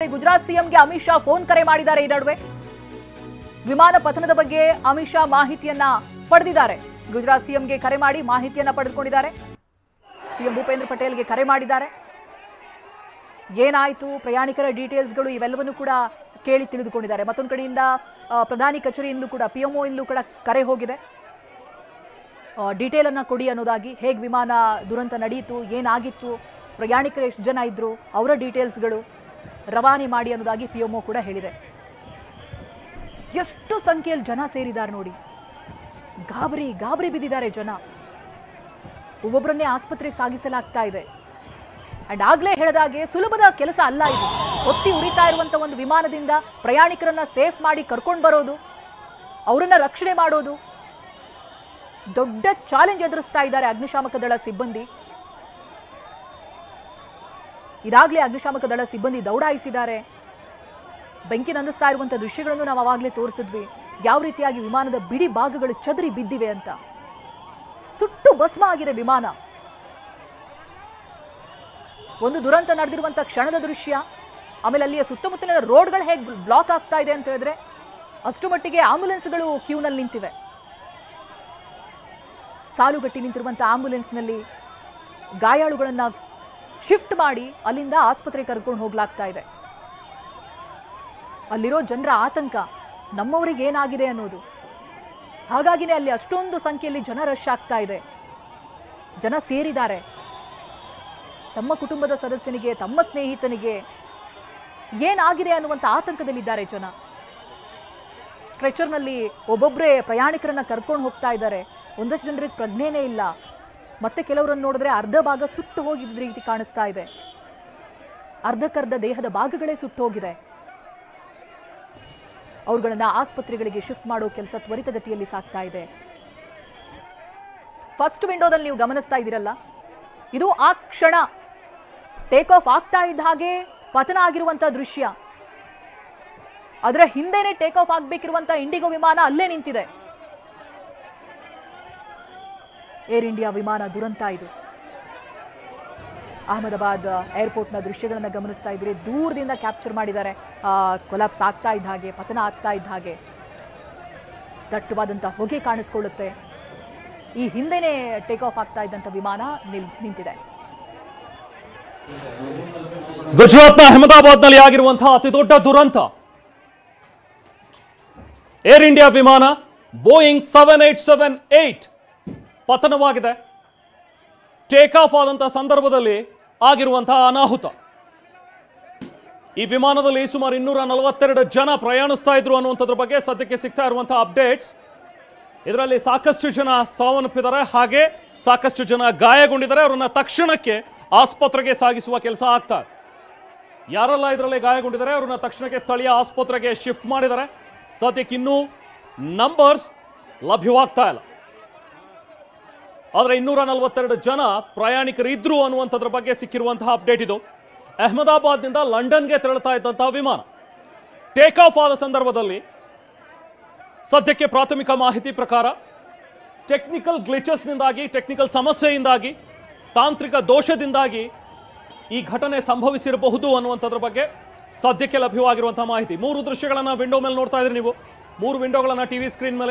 ಗುಜರಾತ್ ಸಿಎಂಗೆ ಅಮಿತ್ ಶಾ ಫೋನ್ ಕರೆ ಮಾಡಿದ್ದಾರೆ. ಈ ನಡುವೆ ವಿಮಾನ ಪತನದ ಬಗ್ಗೆ ಅಮಿತ್ ಶಾ ಮಾಹಿತಿಯನ್ನ ಪಡೆದಿದ್ದಾರೆ. ಗುಜರಾತ್ ಸಿಎಂಗೆ ಕರೆ ಮಾಡಿ ಮಾಹಿತಿಯನ್ನ ಪಡೆದುಕೊಂಡಿದ್ದಾರೆ. ಸಿಎಂ ಭೂಪೇಂದ್ರ ಪಟೇಲ್ಗೆ ಕರೆ ಮಾಡಿದ್ದಾರೆ. ಏನಾಯಿತು, ಪ್ರಯಾಣಿಕರ ಡೀಟೇಲ್ಸ್ಗಳು ಇವೆಲ್ಲವನ್ನೂ ಕೂಡ ಕೇಳಿ ತಿಳಿದುಕೊಂಡಿದ್ದಾರೆ. ಮತ್ತೊಂದು ಕಡೆಯಿಂದ ಪ್ರಧಾನಿ ಕಚೇರಿಯಿಂದಲೂ ಕೂಡ ಪಿಎಂಒ ಇಂದಲೂ ಕೂಡ ಕರೆ ಹೋಗಿದೆ. ಡೀಟೇಲ್ ಅನ್ನ ಕೊಡಿ ಅನ್ನೋದಾಗಿ, ಹೇಗೆ ವಿಮಾನ ದುರಂತ ನಡೆಯಿತು, ಏನಾಗಿತ್ತು, ಪ್ರಯಾಣಿಕರು ಎಷ್ಟು ಜನ ಇದ್ರು, ಅವರ ಡೀಟೇಲ್ಸ್ಗಳು ರವಾನೆ ಮಾಡಿ ಅನ್ನೋದಾಗಿ ಪಿಎಂಒ ಕೂಡ ಹೇಳಿದೆ. ಎಷ್ಟು ಸಂಖ್ಯೆಯಲ್ಲಿ ಜನ ಸೇರಿದ್ದಾರೆ ನೋಡಿ, ಗಾಬರಿ ಗಾಬರಿ ಬಿದ್ದಿದ್ದಾರೆ ಜನ. ಒಬ್ಬೊಬ್ಬರನ್ನೇ ಆಸ್ಪತ್ರೆಗೆ ಸಾಗಿಸಲಾಗ್ತಾ ಇದೆ. ಅಂಡ್ ಆಗ್ಲೇ ಹೇಳಿದಾಗೆ ಸುಲಭದ ಕೆಲಸ ಅಲ್ಲ ಇದು. ಹೊತ್ತಿ ಉರಿತಾ ಇರುವಂತ ಒಂದು ವಿಮಾನದಿಂದ ಪ್ರಯಾಣಿಕರನ್ನ ಸೇಫ್ ಮಾಡಿ ಕರ್ಕೊಂಡು ಬರೋದು, ಅವರನ್ನ ರಕ್ಷಣೆ ಮಾಡೋದು ದೊಡ್ಡ ಚಾಲೆಂಜ್ ಎದುರಿಸ್ತಾ ಇದ್ದಾರೆ ಅಗ್ನಿಶಾಮಕ ದಳ ಸಿಬ್ಬಂದಿ. ಇದಾಗಲೇ ಅಗ್ನಿಶಾಮಕ ದಳ ಸಿಬ್ಬಂದಿ ದೌಡಾಯಿಸಿದ್ದಾರೆ. ಬೆಂಕಿ ನಂದಿಸ್ತಾ ಇರುವಂತಹ ದೃಶ್ಯಗಳನ್ನು ನಾವು ಅವಾಗಲೇ ತೋರಿಸಿದ್ವಿ, ಯಾವ ರೀತಿಯಾಗಿ ವಿಮಾನದ ಬಿಡಿ ಭಾಗಗಳು ಚದರಿ ಬಿದ್ದಿವೆ ಅಂತ. ಸುಟ್ಟು ಭಸ್ಮ ಆಗಿದೆ ವಿಮಾನ. ಒಂದು ದುರಂತ ನಡೆದಿರುವಂತಹ ಕ್ಷಣದ ದೃಶ್ಯ, ಆಮೇಲೆ ಅಲ್ಲಿಯ ಸುತ್ತಮುತ್ತಲಿನ ರೋಡ್ಗಳು ಹೇಗೆ ಬ್ಲಾಕ್ ಆಗ್ತಾ ಇದೆ ಅಂತ ಹೇಳಿದ್ರೆ ಅಷ್ಟು ಮಟ್ಟಿಗೆ ಆಂಬ್ಯುಲೆನ್ಸ್ಗಳು ಕ್ಯೂನಲ್ಲಿ ನಿಂತಿವೆ. ಸಾಲುಗಟ್ಟಿ ನಿಂತಿರುವಂತಹ ಆಂಬ್ಯುಲೆನ್ಸ್ನಲ್ಲಿ ಗಾಯಾಳುಗಳನ್ನ ಶಿಫ್ಟ್ ಮಾಡಿ ಅಲ್ಲಿಂದ ಆಸ್ಪತ್ರೆಗೆ ಕರ್ಕೊಂಡು ಹೋಗ್ಲಾಗ್ತಾ ಇದೆ. ಅಲ್ಲಿರೋ ಜನರ ಆತಂಕ, ನಮ್ಮವರಿಗೆ ಏನಾಗಿದೆ ಅನ್ನೋದು. ಹಾಗಾಗಿನೇ ಅಲ್ಲಿ ಅಷ್ಟೊಂದು ಸಂಖ್ಯೆಯಲ್ಲಿ ಜನ ರಶ್ ಆಗ್ತಾ ಇದೆ. ಜನ ಸೇರಿದ್ದಾರೆ. ತಮ್ಮ ಕುಟುಂಬದ ಸದಸ್ಯನಿಗೆ, ತಮ್ಮ ಸ್ನೇಹಿತನಿಗೆ ಏನಾಗಿದೆ ಅನ್ನುವಂಥ ಆತಂಕದಲ್ಲಿದ್ದಾರೆ ಜನ. ಸ್ಟ್ರೆಚರ್ನಲ್ಲಿ ಒಬ್ಬೊಬ್ಬರೇ ಪ್ರಯಾಣಿಕರನ್ನ ಕರ್ಕೊಂಡು ಹೋಗ್ತಾ ಇದ್ದಾರೆ. ಒಂದಷ್ಟು ಜನರಿಗೆ ಪ್ರಜ್ಞೆನೇ ಇಲ್ಲ. ಮತ್ತೆ ಕೆಲವರನ್ನು ನೋಡಿದ್ರೆ ಅರ್ಧ ಭಾಗ ಸುಟ್ಟು ಹೋಗಿದ್ದ ರೀತಿ ಕಾಣಿಸ್ತಾ ಇದೆ. ಅರ್ಧಕ್ಕರ್ಧ ದೇಹದ ಭಾಗಗಳೇ ಸುಟ್ಟು ಹೋಗಿದೆ. ಅವ್ರುಗಳನ್ನ ಆಸ್ಪತ್ರೆಗಳಿಗೆ ಶಿಫ್ಟ್ ಮಾಡೋ ಕೆಲಸ ತ್ವರಿತಗತಿಯಲ್ಲಿ ಸಾಗ್ತಾ ಇದೆ. ಫಸ್ಟ್ ವಿಂಡೋದಲ್ಲಿ ನೀವು ಗಮನಿಸ್ತಾ ಇದ್ದೀರಲ್ಲ, ಇದು ಆ ಕ್ಷಣ ಟೇಕ್ ಆಫ್ ಆಗ್ತಾ ಇದ್ದ ಹಾಗೆ ಪತನ ಆಗಿರುವಂತ ದೃಶ್ಯ. ಅದರ ಹಿಂದೆನೆ ಟೇಕ್ ಆಫ್ ಆಗ್ಬೇಕಿರುವಂತ ಇಂಡಿಗೋ ವಿಮಾನ ಅಲ್ಲೇ ನಿಂತಿದೆ. ಏರ್ ಇಂಡಿಯಾ ವಿಮಾನ ದುರಂತ ಇದು. ಅಹಮದಾಬಾದ್ ಏರ್ಪೋರ್ಟ್ನ ದೃಶ್ಯಗಳನ್ನು ಗಮನಿಸ್ತಾ ಇದ್ದೀರಿ. ದೂರದಿಂದ ಕ್ಯಾಪ್ಚರ್ ಮಾಡಿದ್ದಾರೆ. ಕೊಲಾಪ್ಸ್ ಆಗ್ತಾ ಇದ್ದ ಹಾಗೆ, ಪತನ ಆಗ್ತಾ ಇದ್ದ ಹಾಗೆ ದಟ್ಟವಾದಂಥ ಹೊಗೆ ಕಾಣಿಸ್ಕೊಳ್ಳುತ್ತೆ. ಈ ಹಿಂದೆನೇ ಟೇಕ್ ಆಫ್ ಆಗ್ತಾ ಇದ್ದಂಥ ವಿಮಾನ ನಿಂತಿದೆ. ಗುಜರಾತ್ನ ಅಹಮದಾಬಾದ್ನಲ್ಲಿ ಆಗಿರುವಂತಹ ಅತಿ ದೊಡ್ಡ ದುರಂತ, ಏರ್ ಇಂಡಿಯಾ ವಿಮಾನ ಬೋಯಿಂಗ್ 7878 ಪತನವಾಗಿದೆ. ಟೇಕ್ ಆಫ್ ಆದಂತಹ ಸಂದರ್ಭದಲ್ಲಿ ಆಗಿರುವಂತಹ ಅನಾಹುತ. ಈ ವಿಮಾನದಲ್ಲಿ ಸುಮಾರು 242 ಜನ ಪ್ರಯಾಣಿಸ್ತಾ ಇದ್ರು ಅನ್ನುವಂಥದ್ರ ಬಗ್ಗೆ ಸದ್ಯಕ್ಕೆ ಸಿಗ್ತಾ ಇರುವಂತಹ ಅಪ್ಡೇಟ್ಸ್. ಇದರಲ್ಲಿ ಸಾಕಷ್ಟು ಜನ ಸಾವನ್ನಪ್ಪಿದ್ದಾರೆ, ಹಾಗೆ ಸಾಕಷ್ಟು ಜನ ಗಾಯಗೊಂಡಿದ್ದಾರೆ. ಅವರನ್ನ ತಕ್ಷಣಕ್ಕೆ ಆಸ್ಪತ್ರೆಗೆ ಸಾಗಿಸುವ ಕೆಲಸ ಆಗ್ತಾ ಇದೆ. ಯಾರೆಲ್ಲ ಇದರಲ್ಲಿ ಗಾಯಗೊಂಡಿದ್ದಾರೆ ಅವರನ್ನ ತಕ್ಷಣಕ್ಕೆ ಸ್ಥಳೀಯ ಆಸ್ಪತ್ರೆಗೆ ಶಿಫ್ಟ್ ಮಾಡಿದ್ದಾರೆ. ಸದ್ಯಕ್ಕೆ ಇನ್ನೂ ನಂಬರ್ಸ್ ಲಭ್ಯವಾಗ್ತಾ ಇಲ್ಲ. ಆದರೆ 242 ಜನ ಪ್ರಯಾಣಿಕರು ಇದ್ರು ಅನ್ನುವಂಥದ್ರ ಬಗ್ಗೆ ಸಿಕ್ಕಿರುವಂತಹ ಅಪ್ಡೇಟ್ ಇದು. ಅಹಮದಾಬಾದ್ನಿಂದ ಲಂಡನ್ಗೆ ತೆರಳುತ್ತಾ ಇದ್ದಂತಹ ವಿಮಾನ ಟೇಕ್ ಆಫ್ ಆದ ಸಂದರ್ಭದಲ್ಲಿ ಸದ್ಯಕ್ಕೆ ಪ್ರಾಥಮಿಕ ಮಾಹಿತಿ ಪ್ರಕಾರ ಟೆಕ್ನಿಕಲ್ ಗ್ಲಿಚಸ್ನಿಂದಾಗಿ, ಟೆಕ್ನಿಕಲ್ ಸಮಸ್ಯೆಯಿಂದಾಗಿ, ತಾಂತ್ರಿಕ ದೋಷದಿಂದಾಗಿ ಈ ಘಟನೆ ಸಂಭವಿಸಿರಬಹುದು ಅನ್ನುವಂಥದ್ರ ಬಗ್ಗೆ ಸದ್ಯಕ್ಕೆ ಲಭ್ಯವಾಗಿರುವಂತಹ ಮಾಹಿತಿ. 3 ದೃಶ್ಯಗಳನ್ನು ವಿಂಡೋ ಮೇಲೆ ನೋಡ್ತಾ ಇದ್ರಿ ನೀವು. 3 ವಿಂಡೋಗಳನ್ನು ಟಿವಿ ಸ್ಕ್ರೀನ್ ಮೇಲೆ